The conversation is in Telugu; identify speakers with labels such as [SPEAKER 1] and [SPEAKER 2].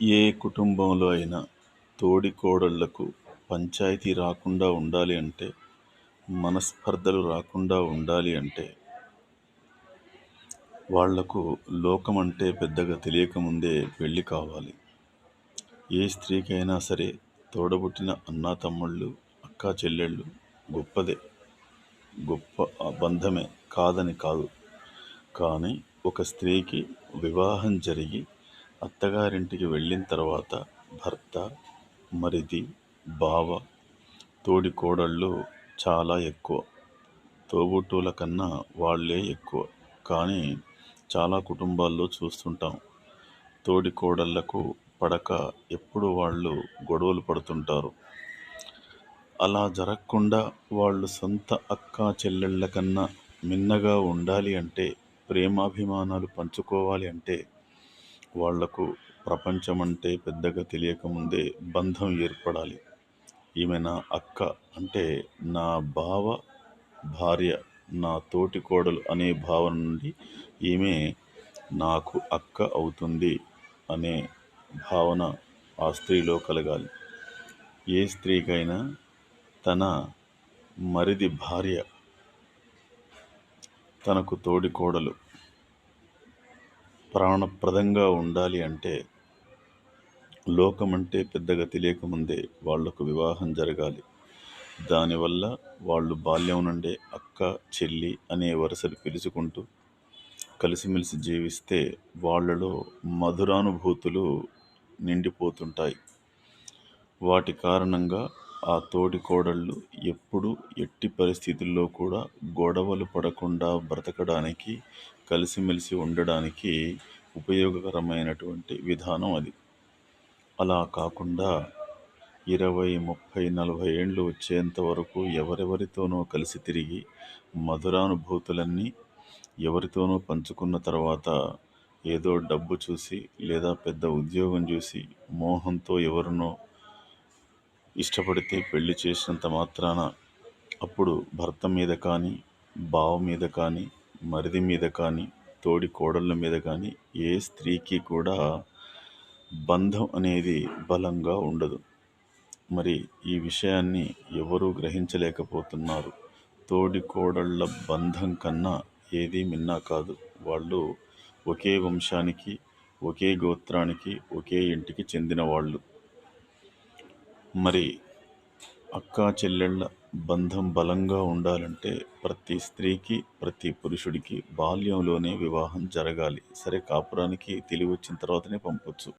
[SPEAKER 1] ఏ కుటుంబంలో అయినా తోడికోడళ్లకు పంచాయితీ రాకుండా ఉండాలి అంటే, మనస్పర్ధలు రాకుండా ఉండాలి అంటే, వాళ్లకు లోకమంటే పెద్దగా తెలియకముందే పెళ్లి కావాలి. ఏ స్త్రీకైనా సరే తోడబుట్టిన అన్నాతమ్ముళ్ళు, అక్కా చెల్లెళ్ళు గొప్పదే, గొప్ప బంధమే, కాదని కాదు. కానీ ఒక స్త్రీకి వివాహం జరిగి అత్తగారింటికి వెళ్ళిన తర్వాత భర్త, మరిది, బావ, తోడికోడళ్ళు చాలా ఎక్కువ. తోబుట్టువుల కన్నా వాళ్ళే ఎక్కువ. కానీ చాలా కుటుంబాల్లో చూస్తుంటాం, తోడికోడళ్లకు పడక ఎప్పుడు వాళ్ళు గొడవలు పడుతుంటారు. అలా జరగకుండా వాళ్ళు సొంత అక్కా చెల్లెళ్ళ కన్నా మిన్నగా ఉండాలి అంటే, ప్రేమాభిమానాలు పంచుకోవాలి అంటే, వాళ్లకు ప్రపంచమంటే పెద్దగా తెలియకముందే బంధం ఏర్పడాలి. ఈమె నా అక్క అంటే నా బావ భార్య, నా తోటి కోడలు అనే భావన నుండి ఈమె నాకు అక్క అవుతుంది అనే భావన ఆ స్త్రీలో కలగాలి. ఏ స్త్రీకైనా తన మరిది భార్య తనకు తోడికోడలు ప్రాణప్రదంగా ఉండాలి అంటే, లోకమంటే పెద్దగా తెలియకముందే వాళ్లకు వివాహం జరగాలి. దానివల్ల వాళ్ళు బాల్యం నుండే అక్క, చెల్లి అనే వరుసలు పిలుచుకుంటూ కలిసిమెలిసి జీవిస్తే వాళ్లలో మధురానుభూతులు నిండిపోతుంటాయి. వాటి కారణంగా ఆ తోడికోడళ్ళు ఎప్పుడూ ఎట్టి పరిస్థితుల్లో కూడా గొడవలు పడకుండా బ్రతకడానికి, కలిసిమెలిసి ఉండడానికి ఉపయోగకరమైనటువంటి విధానం అది. అలా కాకుండా 20, 30, 40 ఏండ్లు వచ్చేంత వరకు ఎవరెవరితోనో కలిసి తిరిగి మధురానుభూతులన్నీ ఎవరితోనో పంచుకున్న తర్వాత ఏదో డబ్బు చూసి లేదా పెద్ద ఉద్యోగం చూసి మోహంతో ఎవరినో ఇష్టపడితే పెళ్లి చేసినంత మాత్రాన అప్పుడు భర్త మీద కానీ, బావ మీద కానీ, మరిది మీద కానీ, తోడి కోడళ్ళ మీద కానీ ఏ స్త్రీకి కూడా బంధం అనేది బలంగా ఉండదు. మరి ఈ విషయాన్ని ఎవరూ గ్రహించలేకపోతున్నారు. తోడికోడళ్ళ బంధం కన్నా ఏదీ మిన్నా కాదు. వాళ్ళు ఒకే వంశానికి, ఒకే గోత్రానికి, ఒకే ఇంటికి చెందిన వాళ్ళు. మరి అక్కా చెల్లెళ్ళ బంధం బలంగా ఉండాలంటే ప్రతి స్త్రీకి, ప్రతి పురుషుడికి బాల్యంలోనే వివాహం జరగాలి. సరే, కాపురానికి తెలివి వచ్చిన తర్వాతనే పంపొచ్చు.